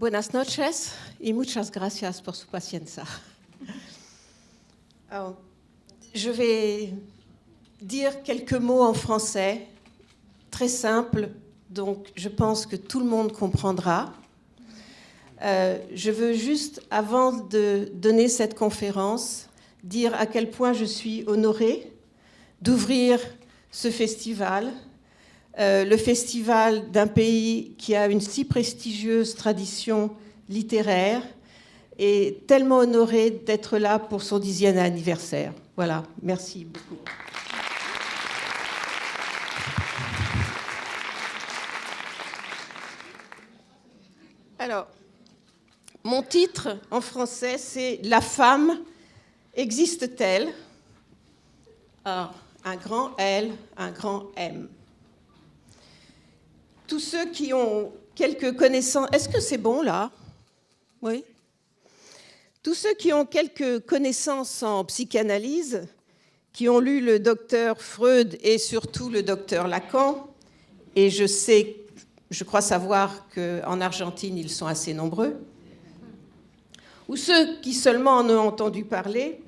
Buenas noches y muchas gracias por su paciencia. Alors, je vais dire quelques mots en français, très simple, donc je pense que tout le monde comprendra. Je veux juste, avant de donner cette conférence, dire à quel point je suis honorée d'ouvrir ce festival, le festival d'un pays qui a une si prestigieuse tradition littéraire, et tellement honorée d'être là pour son 10e anniversaire. Voilà, merci beaucoup. Alors, mon titre en français, c'est « La femme existe-t-elle ?» Alors, un grand L, un grand M. Tous ceux qui ont quelques connaissances... Est-ce que c'est bon, là? Oui. Tous ceux qui ont quelques connaissances en psychanalyse, qui ont lu le docteur Freud et surtout le docteur Lacan, et je crois savoir qu'en Argentine, ils sont assez nombreux, ou ceux qui seulement en ont entendu parler,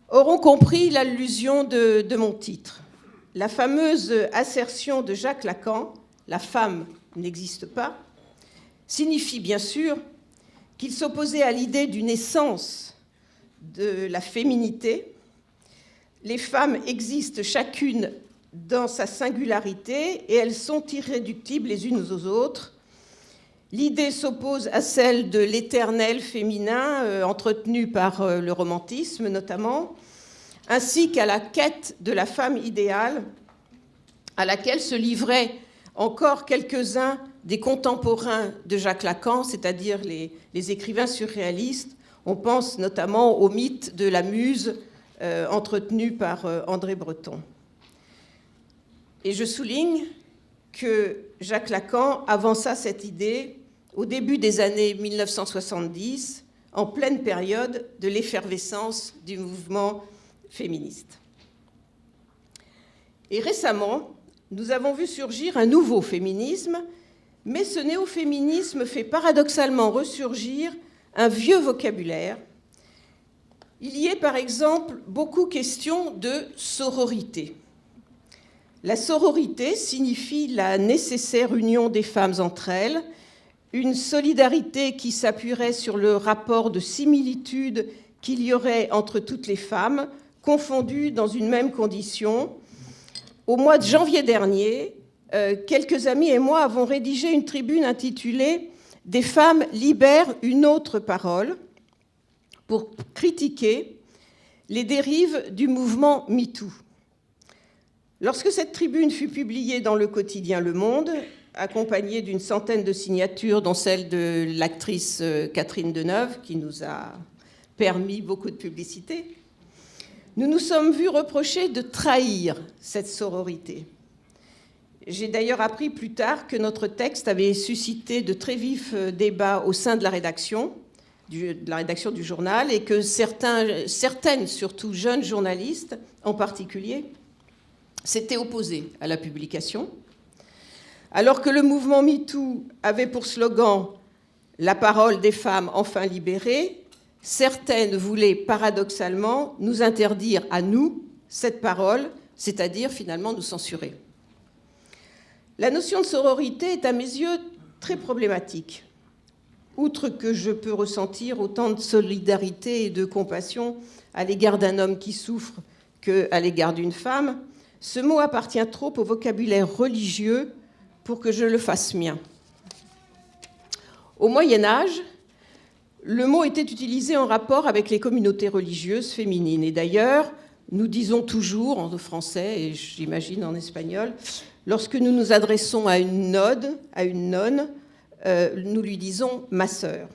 auront compris l'allusion de mon titre. La fameuse assertion de Jacques Lacan, « la femme n'existe pas », signifie bien sûr qu'il s'opposait à l'idée d'une essence de la féminité. Les femmes existent chacune dans sa singularité et elles sont irréductibles les unes aux autres. L'idée s'oppose à celle de l'éternel féminin, entretenu par le romantisme notamment, ainsi qu'à la quête de la femme idéale à laquelle se livraient encore quelques-uns des contemporains de Jacques Lacan, c'est-à-dire les écrivains surréalistes. On pense notamment au mythe de la muse entretenu par André Breton. Et je souligne que Jacques Lacan avança cette idée au début des années 1970, en pleine période de l'effervescence du mouvement féministe. Et récemment, nous avons vu surgir un nouveau féminisme, mais ce néo-féminisme fait paradoxalement ressurgir un vieux vocabulaire. Il y est par exemple beaucoup question de sororité. La sororité signifie la nécessaire union des femmes entre elles, une solidarité qui s'appuierait sur le rapport de similitude qu'il y aurait entre toutes les femmes, confondues dans une même condition. Au mois de janvier dernier, quelques amis et moi avons rédigé une tribune intitulée « Des femmes libèrent une autre parole » pour critiquer les dérives du mouvement MeToo. Lorsque cette tribune fut publiée dans le quotidien Le Monde, accompagnée d'une centaine de signatures, dont celle de l'actrice Catherine Deneuve, qui nous a permis beaucoup de publicité, nous nous sommes vus reprocher de trahir cette sororité. J'ai d'ailleurs appris plus tard que notre texte avait suscité de très vifs débats au sein de la rédaction du journal et que certaines, surtout jeunes journalistes en particulier, s'étaient opposées à la publication. Alors que le mouvement MeToo avait pour slogan « La parole des femmes enfin libérée », certaines voulaient paradoxalement nous interdire à nous cette parole, c'est-à-dire finalement nous censurer. La notion de sororité est à mes yeux très problématique. Outre que je peux ressentir autant de solidarité et de compassion à l'égard d'un homme qui souffre qu'à l'égard d'une femme, ce mot appartient trop au vocabulaire religieux pour que je le fasse mien. Au Moyen-Âge, le mot était utilisé en rapport avec les communautés religieuses féminines. Et d'ailleurs, nous disons toujours, en français et j'imagine en espagnol, lorsque nous nous adressons à une nonne, nous lui disons « ma sœur ».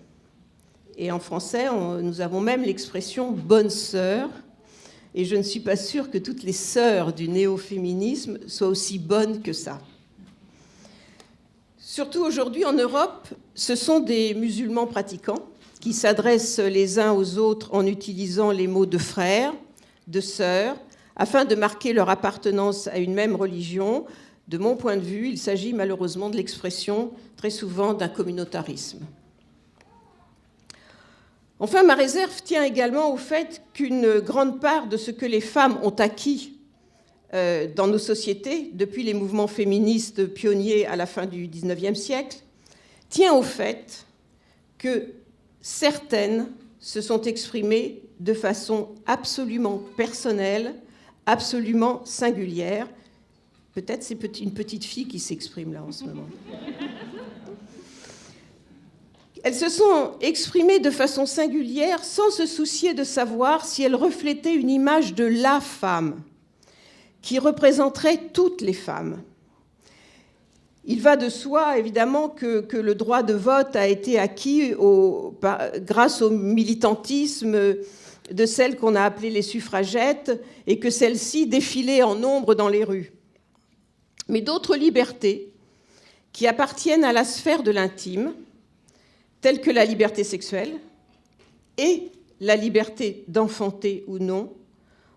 Et en français, nous avons même l'expression « bonne sœur ». Et je ne suis pas sûre que toutes les sœurs du néo-féminisme soient aussi bonnes que ça. Surtout aujourd'hui, en Europe, ce sont des musulmans pratiquants qui s'adressent les uns aux autres en utilisant les mots de frère, de sœur, afin de marquer leur appartenance à une même religion. De mon point de vue, il s'agit malheureusement de l'expression très souvent d'un communautarisme. Enfin, ma réserve tient également au fait qu'une grande part de ce que les femmes ont acquis dans nos sociétés, depuis les mouvements féministes pionniers à la fin du XIXe siècle, tient au fait que certaines se sont exprimées de façon absolument personnelle, absolument singulière. Peut-être c'est une petite fille qui s'exprime là en ce moment. Elles se sont exprimées de façon singulière sans se soucier de savoir si elles reflétaient une image de la femme qui représenterait toutes les femmes. Il va de soi, évidemment, que le droit de vote a été acquis grâce au militantisme de celles qu'on a appelées les suffragettes et que celles-ci défilaient en nombre dans les rues. Mais d'autres libertés qui appartiennent à la sphère de l'intime, telles que la liberté sexuelle et la liberté d'enfanter ou non,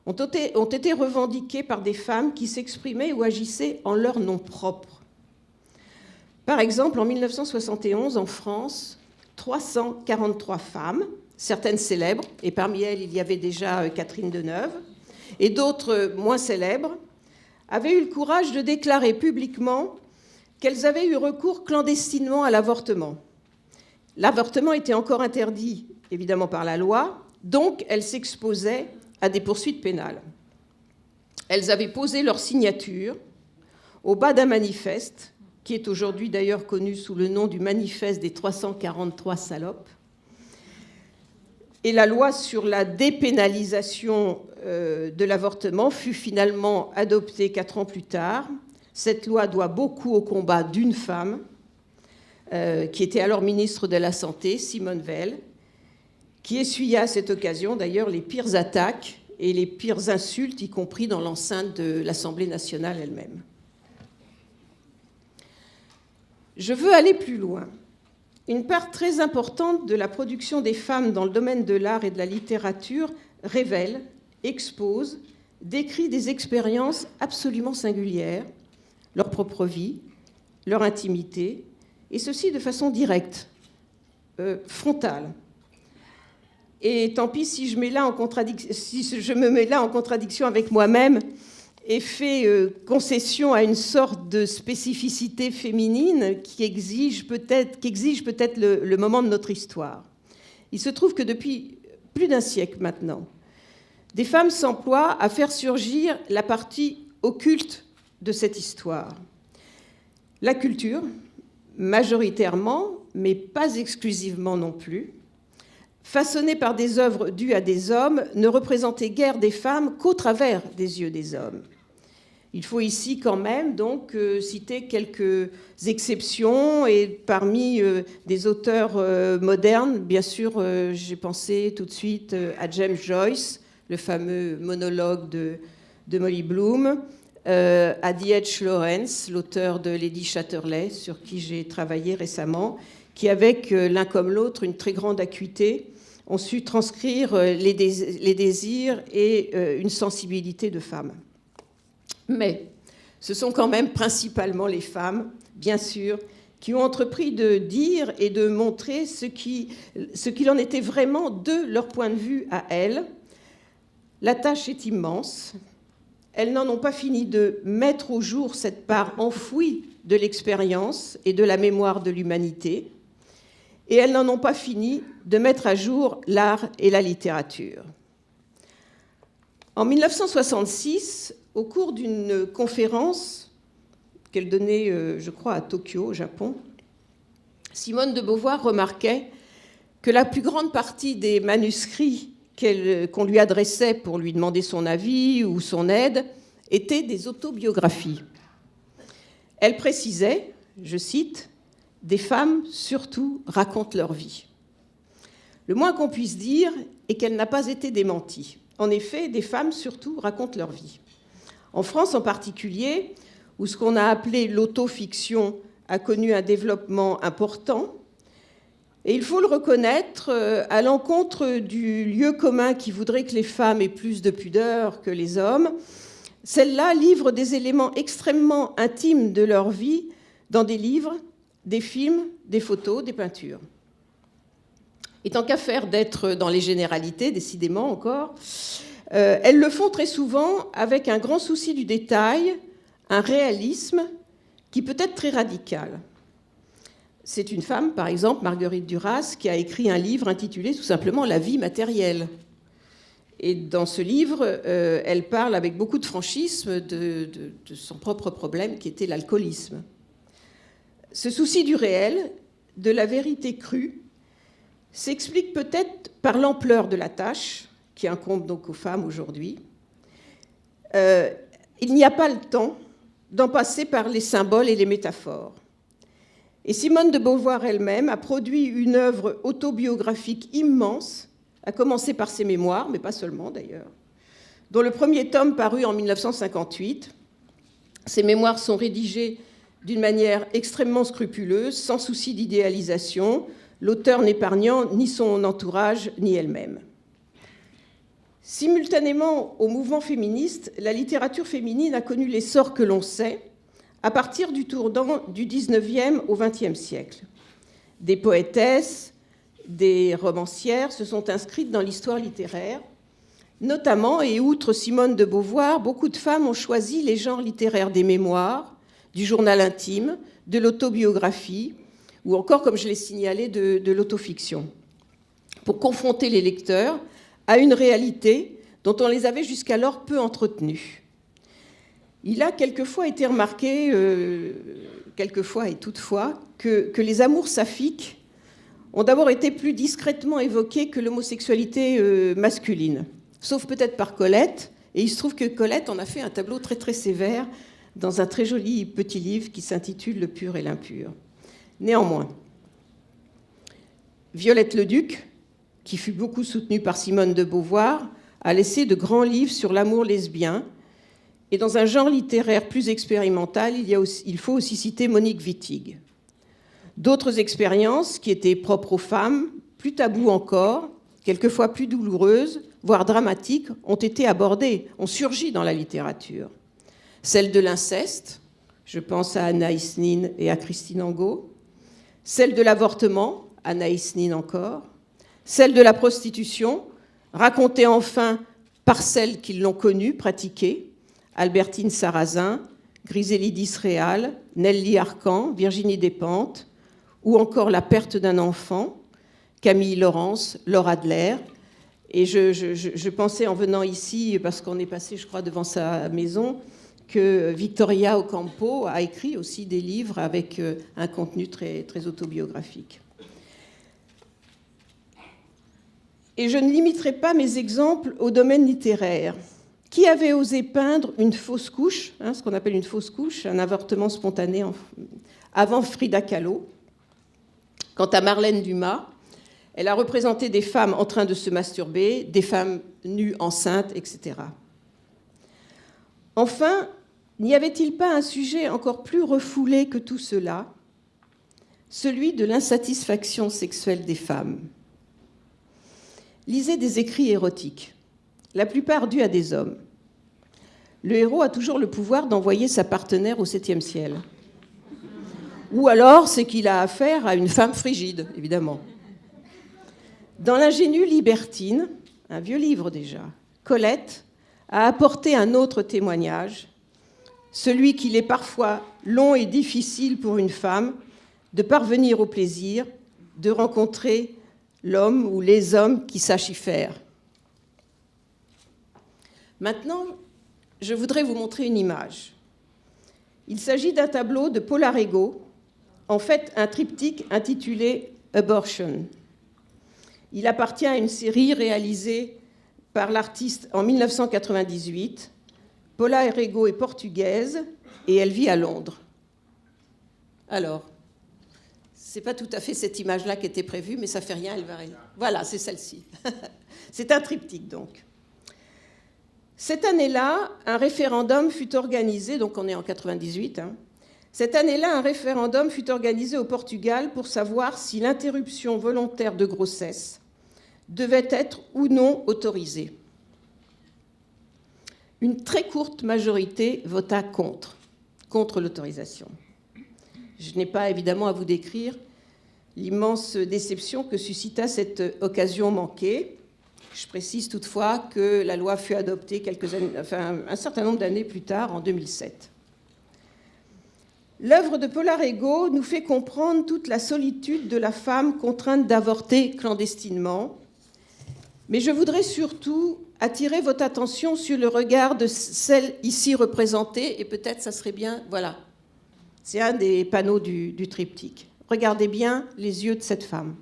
ont été revendiquées par des femmes qui s'exprimaient ou agissaient en leur nom propre. Par exemple, en 1971, en France, 343 femmes, certaines célèbres, et parmi elles, il y avait déjà Catherine Deneuve, et d'autres moins célèbres, avaient eu le courage de déclarer publiquement qu'elles avaient eu recours clandestinement à l'avortement. L'avortement était encore interdit, évidemment, par la loi, donc elles s'exposaient à des poursuites pénales. Elles avaient posé leur signature au bas d'un manifeste, qui est aujourd'hui d'ailleurs connu sous le nom du manifeste des 343 salopes. Et la loi sur la dépénalisation de l'avortement fut finalement adoptée 4 ans plus tard. Cette loi doit beaucoup au combat d'une femme, qui était alors ministre de la Santé, Simone Veil, qui essuya à cette occasion d'ailleurs les pires attaques et les pires insultes, y compris dans l'enceinte de l'Assemblée nationale elle-même. Je veux aller plus loin. Une part très importante de la production des femmes dans le domaine de l'art et de la littérature révèle, expose, décrit des expériences absolument singulières, leur propre vie, leur intimité, et ceci de façon directe, frontale. Et tant pis si je me mets là en contradiction avec moi-même et fais concession à une sorte de spécificité féminine qui exige peut-être le moment de notre histoire. Il se trouve que depuis plus d'un siècle maintenant, des femmes s'emploient à faire surgir la partie occulte de cette histoire. La culture, majoritairement, mais pas exclusivement non plus, façonnée par des œuvres dues à des hommes, ne représentait guère des femmes qu'au travers des yeux des hommes. Il faut ici quand même donc citer quelques exceptions, et parmi des auteurs modernes, bien sûr, j'ai pensé tout de suite à James Joyce, le fameux monologue de Molly Bloom, à D.H. Lawrence, l'auteur de Lady Chatterley, sur qui j'ai travaillé récemment, qui, avec l'un comme l'autre, une très grande acuité, ont su transcrire les désirs et une sensibilité de femme. Mais ce sont quand même principalement les femmes, bien sûr, qui ont entrepris de dire et de montrer ce qu'il en était vraiment de leur point de vue à elles. La tâche est immense. Elles n'en ont pas fini de mettre au jour cette part enfouie de l'expérience et de la mémoire de l'humanité. Et elles n'en ont pas fini de mettre à jour l'art et la littérature. En 1966, au cours d'une conférence qu'elle donnait, je crois, à Tokyo, au Japon, Simone de Beauvoir remarquait que la plus grande partie des manuscrits qu'on lui adressait pour lui demander son avis ou son aide étaient des autobiographies. Elle précisait, je cite, « Des femmes, surtout, racontent leur vie ». Le moins qu'on puisse dire est qu'elle n'a pas été démentie. En effet, des femmes, surtout, racontent leur vie. En France en particulier, où ce qu'on a appelé l'autofiction a connu un développement important, et il faut le reconnaître, à l'encontre du lieu commun qui voudrait que les femmes aient plus de pudeur que les hommes, celles-là livrent des éléments extrêmement intimes de leur vie dans des livres, des films, des photos, des peintures. Et tant qu'à faire d'être dans les généralités, décidément encore, elles le font très souvent avec un grand souci du détail, un réalisme qui peut être très radical. C'est une femme, par exemple, Marguerite Duras, qui a écrit un livre intitulé tout simplement « La vie matérielle ». Et dans ce livre, elle parle avec beaucoup de franchise de son propre problème, qui était l'alcoolisme. Ce souci du réel, de la vérité crue, s'explique peut-être par l'ampleur de la tâche qui incombe donc aux femmes aujourd'hui. Il n'y a pas le temps d'en passer par les symboles et les métaphores. Et Simone de Beauvoir elle-même a produit une œuvre autobiographique immense, à commencer par ses mémoires, mais pas seulement d'ailleurs, dont le premier tome parut en 1958. Ces mémoires sont rédigées d'une manière extrêmement scrupuleuse, sans souci d'idéalisation, l'auteur n'épargnant ni son entourage ni elle-même. Simultanément au mouvement féministe, la littérature féminine a connu l'essor que l'on sait à partir du tournant du XIXe au XXe siècle. Des poétesses, des romancières se sont inscrites dans l'histoire littéraire. Notamment, et outre Simone de Beauvoir, beaucoup de femmes ont choisi les genres littéraires des mémoires, du journal intime, de l'autobiographie, ou encore, comme je l'ai signalé, de l'autofiction, pour confronter les lecteurs à une réalité dont on les avait jusqu'alors peu entretenus. Il a quelquefois été remarqué, quelquefois et toutefois, que les amours saphiques ont d'abord été plus discrètement évoqués que l'homosexualité masculine, sauf peut-être par Colette, et il se trouve que Colette en a fait un tableau très très sévère dans un très joli petit livre qui s'intitule « Le pur et l'impur ». Néanmoins, Violette Leduc, qui fut beaucoup soutenue par Simone de Beauvoir, a laissé de grands livres sur l'amour lesbien. Et dans un genre littéraire plus expérimental, il faut aussi citer Monique Wittig. D'autres expériences qui étaient propres aux femmes, plus taboues encore, quelquefois plus douloureuses, voire dramatiques, ont été abordées, ont surgi dans la littérature. Celle de l'inceste, je pense à Anaïs Nin et à Christine Angot. Celle de l'avortement, Anaïs Nin encore. Celle de la prostitution, racontée enfin par celles qui l'ont connue, pratiquée, Albertine Sarrazin, Griselidis Réal, Nelly Arcan, Virginie Despentes, ou encore La perte d'un enfant, Camille Laurence, Laura Adler. Et je pensais en venant ici, parce qu'on est passé, je crois, devant sa maison, que Victoria Ocampo a écrit aussi des livres avec un contenu très, très autobiographique. Et je ne limiterai pas mes exemples au domaine littéraire. Qui avait osé peindre une fausse couche, ce qu'on appelle une fausse couche, un avortement spontané avant Frida Kahlo? Quant à Marlène Dumas, elle a représenté des femmes en train de se masturber, des femmes nues enceintes, etc. Enfin, n'y avait-il pas un sujet encore plus refoulé que tout cela, celui de l'insatisfaction sexuelle des femmes? Lisez des écrits érotiques, la plupart dus à des hommes. Le héros a toujours le pouvoir d'envoyer sa partenaire au 7e ciel. Ou alors, c'est qu'il a affaire à une femme frigide, évidemment. Dans L'ingénue libertine, un vieux livre déjà, Colette a apporté un autre témoignage, celui qu'il est parfois long et difficile pour une femme de parvenir au plaisir, de rencontrer l'homme ou les hommes qui sachent y faire. Maintenant, je voudrais vous montrer une image. Il s'agit d'un tableau de Paula Rego, en fait un triptyque intitulé « Abortion ». Il appartient à une série réalisée par l'artiste en 1998. Paula Rego est portugaise et elle vit à Londres. Alors, ce n'est pas tout à fait cette image-là qui était prévue, mais ça ne fait rien, elle va... Voilà, c'est celle-ci. C'est un triptyque, donc. Cette année-là, un référendum fut organisé, donc on est en 98, Cette année-là, un référendum fut organisé au Portugal pour savoir si l'interruption volontaire de grossesse devait être ou non autorisée. Une très courte majorité vota contre l'autorisation. Je n'ai pas évidemment à vous décrire l'immense déception que suscita cette occasion manquée. Je précise toutefois que la loi fut adoptée un certain nombre d'années plus tard, en 2007. L'œuvre de Paula Rego nous fait comprendre toute la solitude de la femme contrainte d'avorter clandestinement. Mais je voudrais surtout attirer votre attention sur le regard de celle ici représentée, et peut-être ça serait bien, voilà, c'est un des panneaux du triptyque. Regardez bien les yeux de cette femme.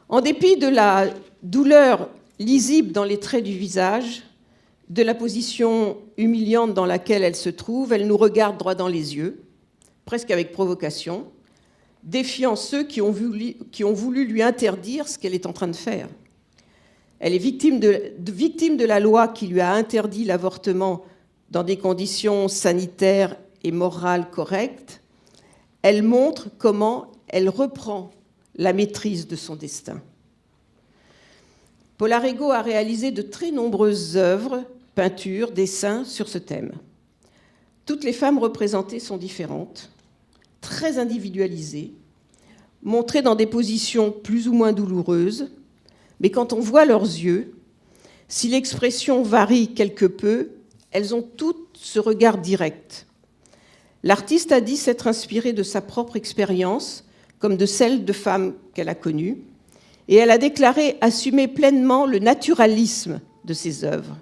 En dépit de la douleur lisible dans les traits du visage, de la position humiliante dans laquelle elle se trouve, elle nous regarde droit dans les yeux, presque avec provocation, défiant ceux qui ont voulu lui interdire ce qu'elle est en train de faire. Elle est victime de la loi qui lui a interdit l'avortement dans des conditions sanitaires et morales correctes. Elle montre comment elle reprend la maîtrise de son destin. Paula Rego a réalisé de très nombreuses œuvres, peintures, dessins sur ce thème. Toutes les femmes représentées sont différentes, très individualisées, montrées dans des positions plus ou moins douloureuses, mais quand on voit leurs yeux, si l'expression varie quelque peu, elles ont toutes ce regard direct. L'artiste a dit s'être inspirée de sa propre expérience, comme de celle de femmes qu'elle a connues, et elle a déclaré assumer pleinement le naturalisme de ses œuvres.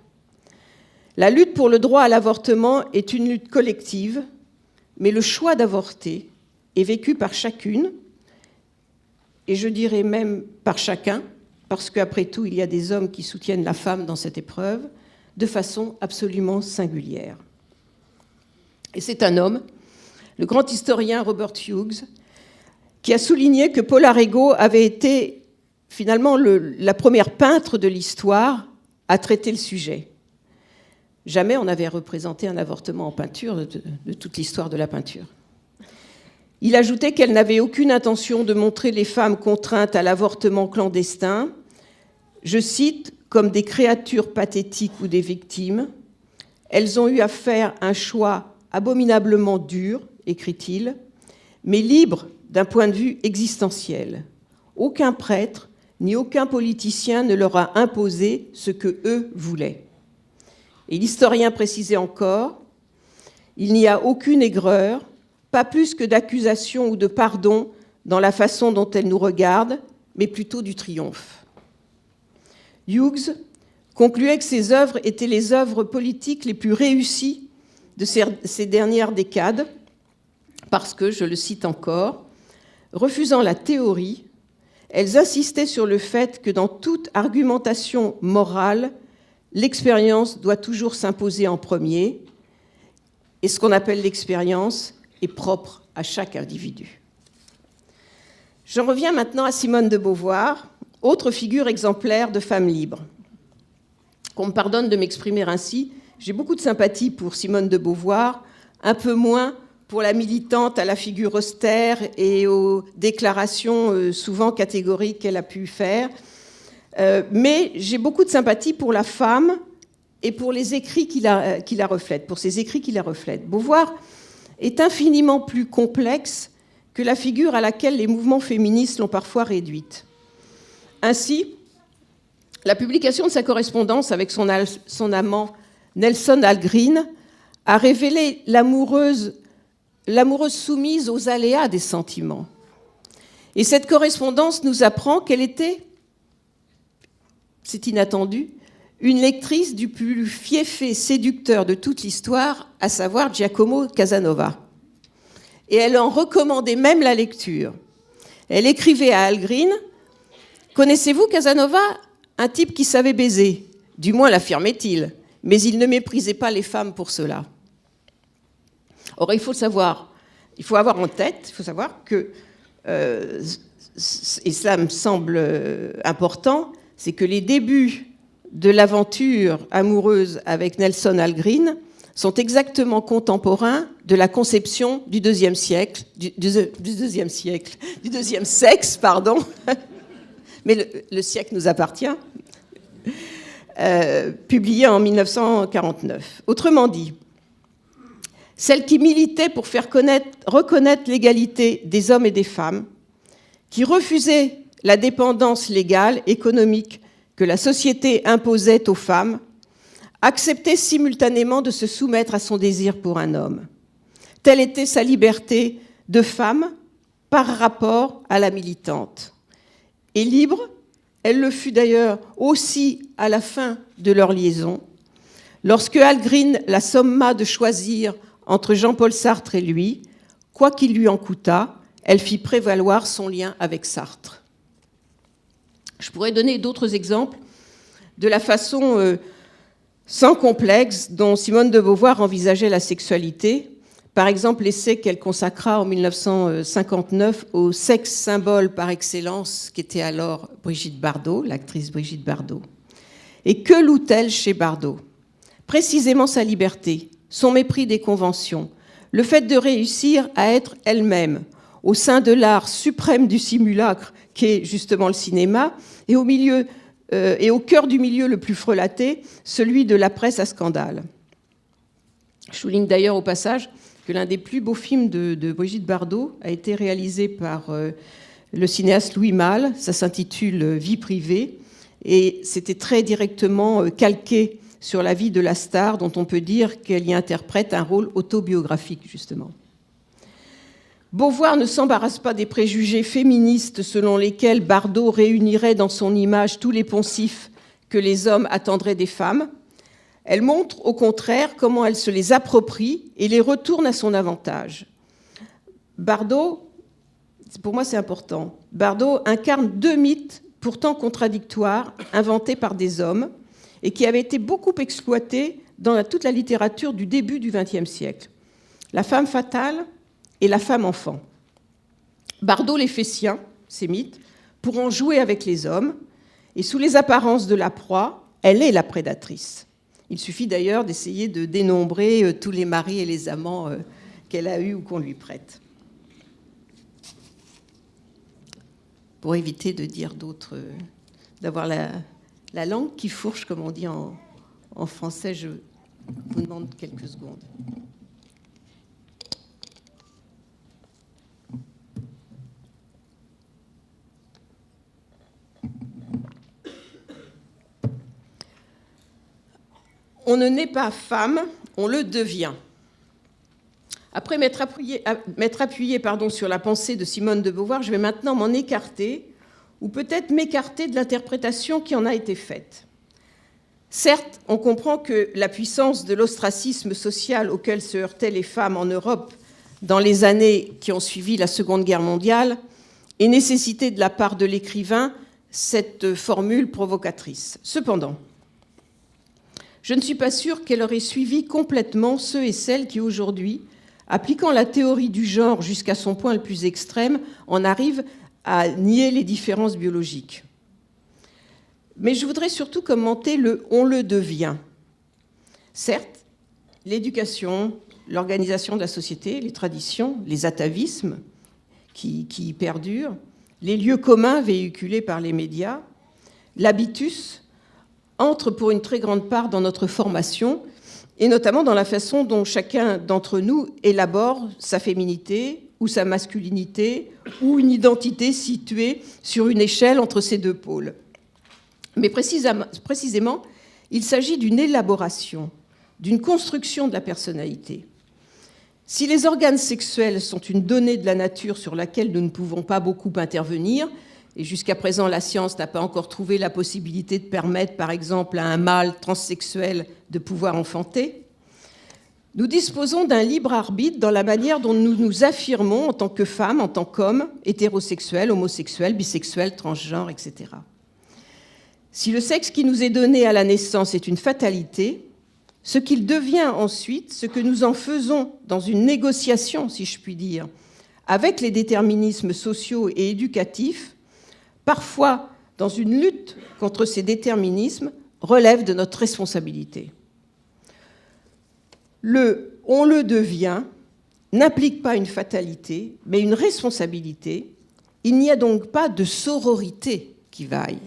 La lutte pour le droit à l'avortement est une lutte collective, mais le choix d'avorter est vécu par chacune, et je dirais même par chacun, parce qu'après tout, il y a des hommes qui soutiennent la femme dans cette épreuve, de façon absolument singulière. Et c'est un homme, le grand historien Robert Hughes, qui a souligné que Paula Rego avait été finalement la première peintre de l'histoire à traiter le sujet. Jamais on n'avait représenté un avortement en peinture de toute l'histoire de la peinture. Il ajoutait qu'elle n'avait aucune intention de montrer les femmes contraintes à l'avortement clandestin, je cite, comme des créatures pathétiques ou des victimes. Elles ont eu à faire un choix abominablement dur, écrit-il, mais libre d'un point de vue existentiel. Aucun prêtre ni aucun politicien ne leur a imposé ce que eux voulaient. Et l'historien précisait encore, il n'y a aucune aigreur, pas plus que d'accusation ou de pardon dans la façon dont elles nous regardent, mais plutôt du triomphe. Hughes concluait que ses œuvres étaient les œuvres politiques les plus réussies de ces dernières décades, parce que, je le cite encore, refusant la théorie, elles insistaient sur le fait que dans toute argumentation morale, l'expérience doit toujours s'imposer en premier, et ce qu'on appelle l'expérience est propre à chaque individu. J'en reviens maintenant à Simone de Beauvoir, autre figure exemplaire de femme libre. Qu'on me pardonne de m'exprimer ainsi, j'ai beaucoup de sympathie pour Simone de Beauvoir, un peu moins pour la militante à la figure austère et aux déclarations souvent catégoriques qu'elle a pu faire. Mais j'ai beaucoup de sympathie pour la femme et pour les écrits qui la reflètent, pour ces écrits qui la reflètent. Beauvoir est infiniment plus complexe que la figure à laquelle les mouvements féministes l'ont parfois réduite. Ainsi, la publication de sa correspondance avec son amant Nelson Algren a révélé l'amoureuse soumise aux aléas des sentiments. Et cette correspondance nous apprend qu'elle était, c'est inattendu, une lectrice du plus fieffé séducteur de toute l'histoire, à savoir Giacomo Casanova. Et elle en recommandait même la lecture. Elle écrivait à Algren « Connaissez-vous Casanova ? Un type qui savait baiser. Du moins l'affirmait-il. Mais il ne méprisait pas les femmes pour cela. » Or, il faut savoir, il faut avoir en tête, il faut savoir que, et cela me semble important, c'est que les débuts de l'aventure amoureuse avec Nelson Algren sont exactement contemporains de la conception du deuxième sexe, pardon, mais le siècle nous appartient, publié en 1949. Autrement dit, celle qui militait pour faire reconnaître l'égalité des hommes et des femmes, qui refusait la dépendance légale, économique que la société imposait aux femmes, acceptait simultanément de se soumettre à son désir pour un homme. Telle était sa liberté de femme par rapport à la militante. Et libre, elle le fut d'ailleurs aussi à la fin de leur liaison, lorsque Algren la somma de choisir entre Jean-Paul Sartre et lui, quoi qu'il lui en coûtât, elle fit prévaloir son lien avec Sartre. Je pourrais donner d'autres exemples de la façon sans complexe dont Simone de Beauvoir envisageait la sexualité. Par exemple, l'essai qu'elle consacra en 1959 au sexe symbole par excellence, qui était alors Brigitte Bardot, l'actrice Brigitte Bardot. Et que loue-t-elle chez Bardot ? Précisément sa liberté, son mépris des conventions, le fait de réussir à être elle-même au sein de l'art suprême du simulacre, qui est justement le cinéma, et au cœur du milieu le plus frelaté, celui de la presse à scandale. Je souligne d'ailleurs au passage que l'un des plus beaux films de Brigitte Bardot a été réalisé par le cinéaste Louis Malle. Ça s'intitule « Vie privée » et c'était très directement calqué sur la vie de la star, dont on peut dire qu'elle y interprète un rôle autobiographique, justement. Beauvoir ne s'embarrasse pas des préjugés féministes selon lesquels Bardot réunirait dans son image tous les poncifs que les hommes attendraient des femmes. Elle montre au contraire comment elle se les approprie et les retourne à son avantage. Bardot, pour moi c'est important, Bardot incarne deux mythes pourtant contradictoires, inventés par des hommes et qui avaient été beaucoup exploités dans toute la littérature du début du XXe siècle. La femme fatale et la femme enfant. Bardot les fait siens, ces mythes, pour en jouer avec les hommes, et sous les apparences de la proie, elle est la prédatrice. Il suffit d'ailleurs d'essayer de dénombrer tous les maris et les amants qu'elle a eus ou qu'on lui prête. Pour éviter de dire d'autres, d'avoir la langue qui fourche, comme on dit en français, je vous demande quelques secondes. On ne naît pas femme, on le devient. Après m'être appuyé sur la pensée de Simone de Beauvoir, je vais maintenant m'en écarter, ou peut-être m'écarter de l'interprétation qui en a été faite. Certes, on comprend que la puissance de l'ostracisme social auquel se heurtaient les femmes en Europe dans les années qui ont suivi la Seconde Guerre mondiale ait nécessité de la part de l'écrivain cette formule provocatrice. Cependant, je ne suis pas sûre qu'elle aurait suivi complètement ceux et celles qui, aujourd'hui, appliquant la théorie du genre jusqu'à son point le plus extrême, en arrivent à nier les différences biologiques. Mais je voudrais surtout commenter le « on le devient ». Certes, l'éducation, l'organisation de la société, les traditions, les atavismes qui perdurent, les lieux communs véhiculés par les médias, l'habitus, entre pour une très grande part dans notre formation, et notamment dans la façon dont chacun d'entre nous élabore sa féminité ou sa masculinité ou une identité située sur une échelle entre ces deux pôles. Mais précisément, il s'agit d'une élaboration, d'une construction de la personnalité. Si les organes sexuels sont une donnée de la nature sur laquelle nous ne pouvons pas beaucoup intervenir, et jusqu'à présent, la science n'a pas encore trouvé la possibilité de permettre, par exemple, à un mâle transsexuel de pouvoir enfanter, nous disposons d'un libre arbitre dans la manière dont nous nous affirmons en tant que femmes, en tant qu'hommes, hétérosexuels, homosexuels, bisexuels, transgenres, etc. Si le sexe qui nous est donné à la naissance est une fatalité, ce qu'il devient ensuite, ce que nous en faisons dans une négociation, si je puis dire, avec les déterminismes sociaux et éducatifs, parfois dans une lutte contre ces déterminismes, relève de notre responsabilité. Le « on le devient » n'implique pas une fatalité, mais une responsabilité. Il n'y a donc pas de sororité qui vaille.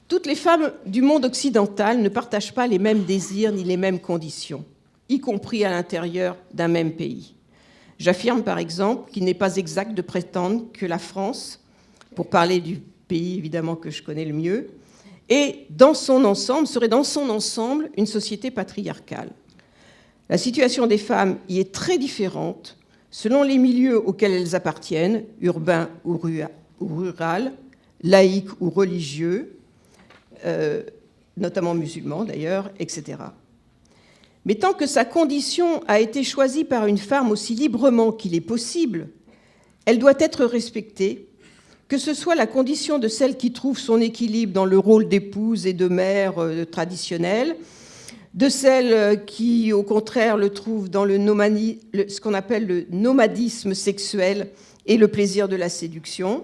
Toutes les femmes du monde occidental ne partagent pas les mêmes désirs ni les mêmes conditions. y compris à l'intérieur d'un même pays. J'affirme par exemple qu'il n'est pas exact de prétendre que la France, pour parler du pays évidemment que je connais le mieux, serait dans son ensemble une société patriarcale. La situation des femmes y est très différente selon les milieux auxquels elles appartiennent, urbains ou rural, laïques ou religieux, notamment musulmans d'ailleurs, etc. Mais tant que sa condition a été choisie par une femme aussi librement qu'il est possible, elle doit être respectée, que ce soit la condition de celle qui trouve son équilibre dans le rôle d'épouse et de mère traditionnel, de celle qui, au contraire, le trouve dans ce qu'on appelle le nomadisme sexuel et le plaisir de la séduction,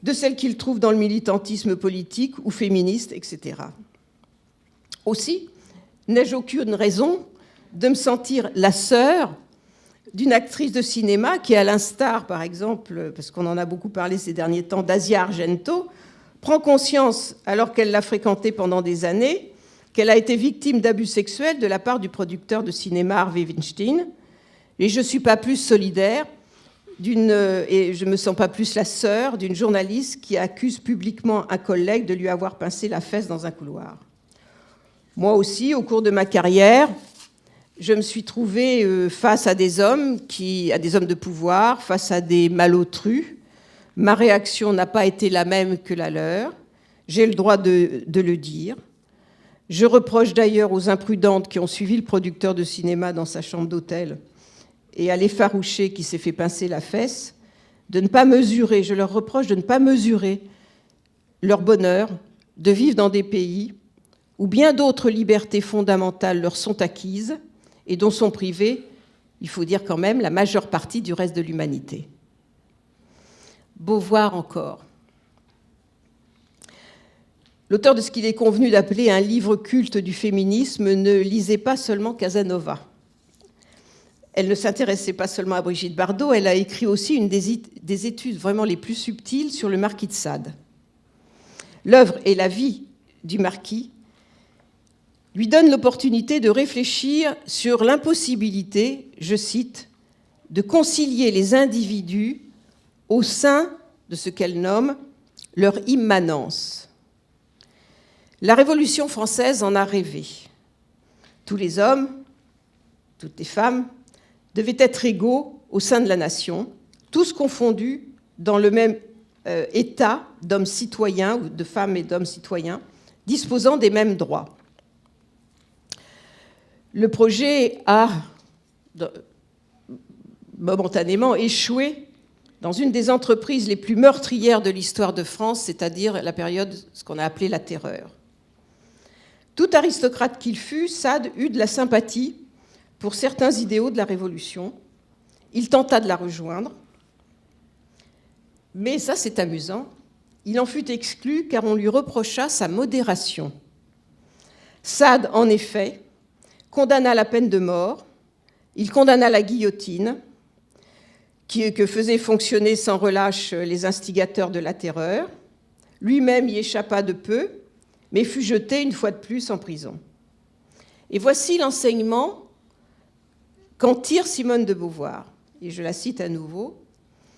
de celle qu'il trouve dans le militantisme politique ou féministe, etc. Aussi, n'ai-je aucune raison de me sentir la sœur d'une actrice de cinéma qui, à l'instar, par exemple, parce qu'on en a beaucoup parlé ces derniers temps, d'Asia Argento, prend conscience, alors qu'elle l'a fréquenté pendant des années, qu'elle a été victime d'abus sexuels de la part du producteur de cinéma Harvey Weinstein. Et je ne suis pas plus solidaire et je ne me sens pas plus la sœur d'une journaliste qui accuse publiquement un collègue de lui avoir pincé la fesse dans un couloir. Moi aussi, au cours de ma carrière, je me suis trouvée face à des hommes de pouvoir, face à des malotrus. Ma réaction n'a pas été la même que la leur. J'ai le droit de le dire. Je reproche d'ailleurs aux imprudentes qui ont suivi le producteur de cinéma dans sa chambre d'hôtel et à l'effarouché qui s'est fait pincer la fesse, de ne pas mesurer, je leur reproche de ne pas mesurer leur bonheur de vivre dans des pays où bien d'autres libertés fondamentales leur sont acquises et dont sont privées, il faut dire quand même, la majeure partie du reste de l'humanité. Beauvoir encore. L'auteur de ce qu'il est convenu d'appeler un livre culte du féminisme ne lisait pas seulement Casanova. Elle ne s'intéressait pas seulement à Brigitte Bardot, elle a écrit aussi une des études vraiment les plus subtiles sur le marquis de Sade. L'œuvre et la vie du marquis lui donnent l'opportunité de réfléchir sur l'impossibilité, je cite, de concilier les individus au sein de ce qu'elle nomme leur immanence. La Révolution française en a rêvé. Tous les hommes, toutes les femmes devaient être égaux au sein de la nation, tous confondus dans le même état d'hommes citoyens, ou de femmes et d'hommes citoyens, disposant des mêmes droits. Le projet a momentanément échoué dans une des entreprises les plus meurtrières de l'histoire de France, c'est-à-dire la période, ce qu'on a appelé la Terreur. Tout aristocrate qu'il fût, Sade eut de la sympathie pour certains idéaux de la Révolution. Il tenta de la rejoindre, mais ça c'est amusant, il en fut exclu car on lui reprocha sa modération. Sade, en effet, condamna la peine de mort, il condamna la guillotine, que faisaient fonctionner sans relâche les instigateurs de la terreur. Lui-même y échappa de peu, mais fut jeté une fois de plus en prison. Et voici l'enseignement qu'en tire Simone de Beauvoir, et je la cite à nouveau.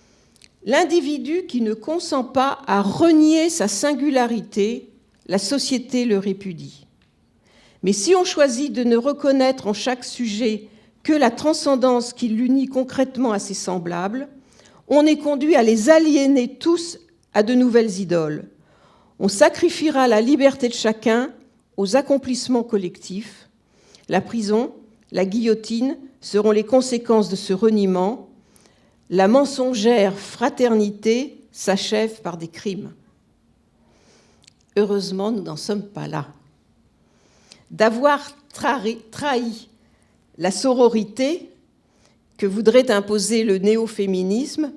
« L'individu qui ne consent pas à renier sa singularité, la société le répudie. Mais si on choisit de ne reconnaître en chaque sujet que la transcendance qui l'unit concrètement à ses semblables, on est conduit à les aliéner tous à de nouvelles idoles. On sacrifiera la liberté de chacun aux accomplissements collectifs. La prison, la guillotine seront les conséquences de ce reniement. La mensongère fraternité s'achève par des crimes. » Heureusement, nous n'en sommes pas là. D'avoir trahi la sororité que voudrait imposer le néo-féminisme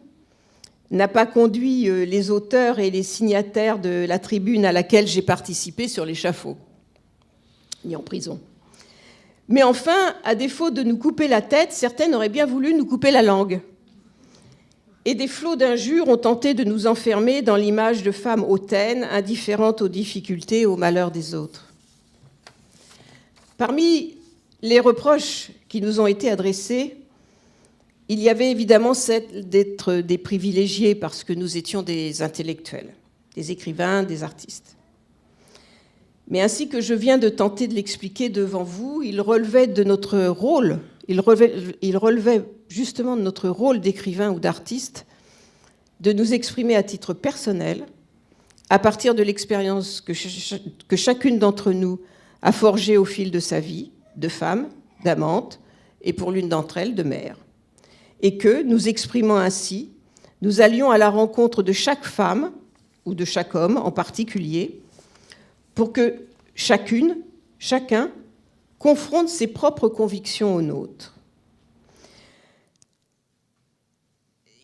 n'a pas conduit les auteurs et les signataires de la tribune à laquelle j'ai participé sur l'échafaud, ni en prison. Mais enfin, à défaut de nous couper la tête, certaines auraient bien voulu nous couper la langue. Et des flots d'injures ont tenté de nous enfermer dans l'image de femmes hautaines, indifférentes aux difficultés et aux malheurs des autres. Parmi les reproches qui nous ont été adressées, il y avait évidemment celle d'être des privilégiés parce que nous étions des intellectuels, des écrivains, des artistes. Mais ainsi que je viens de tenter de l'expliquer devant vous, il relevait de notre rôle, il relevait justement de notre rôle d'écrivain ou d'artiste, de nous exprimer à titre personnel, à partir de l'expérience que chacune d'entre nous a forgée au fil de sa vie, de femme, d'amante, et pour l'une d'entre elles, de mère. Et que, nous exprimant ainsi, nous allions à la rencontre de chaque femme, ou de chaque homme en particulier, pour que chacune, chacun, confronte ses propres convictions aux nôtres.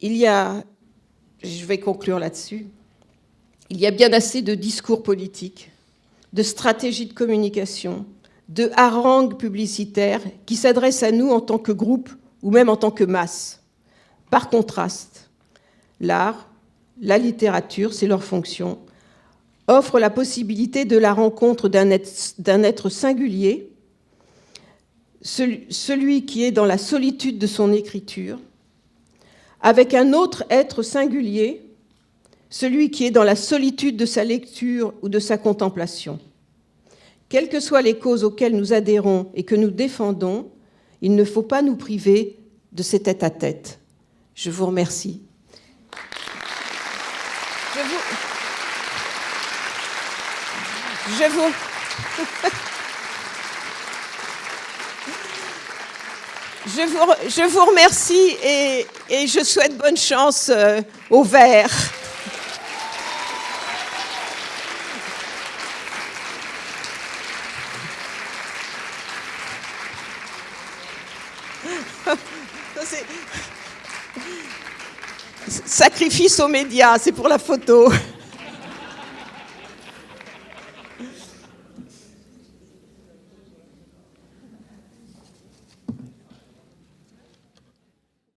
Je vais conclure là-dessus, il y a bien assez de discours politiques, de stratégies de communication, de harangues publicitaires qui s'adressent à nous en tant que groupe ou même en tant que masse. Par contraste, l'art, la littérature, c'est leur fonction, offre la possibilité de la rencontre d'un être singulier, celui qui est dans la solitude de son écriture, avec un autre être singulier, celui qui est dans la solitude de sa lecture ou de sa contemplation. Quelles que soient les causes auxquelles nous adhérons et que nous défendons, il ne faut pas nous priver de ces tête-à-tête. Je vous remercie. Je vous remercie et je souhaite bonne chance au vert. Sacrifice aux médias, c'est pour la photo.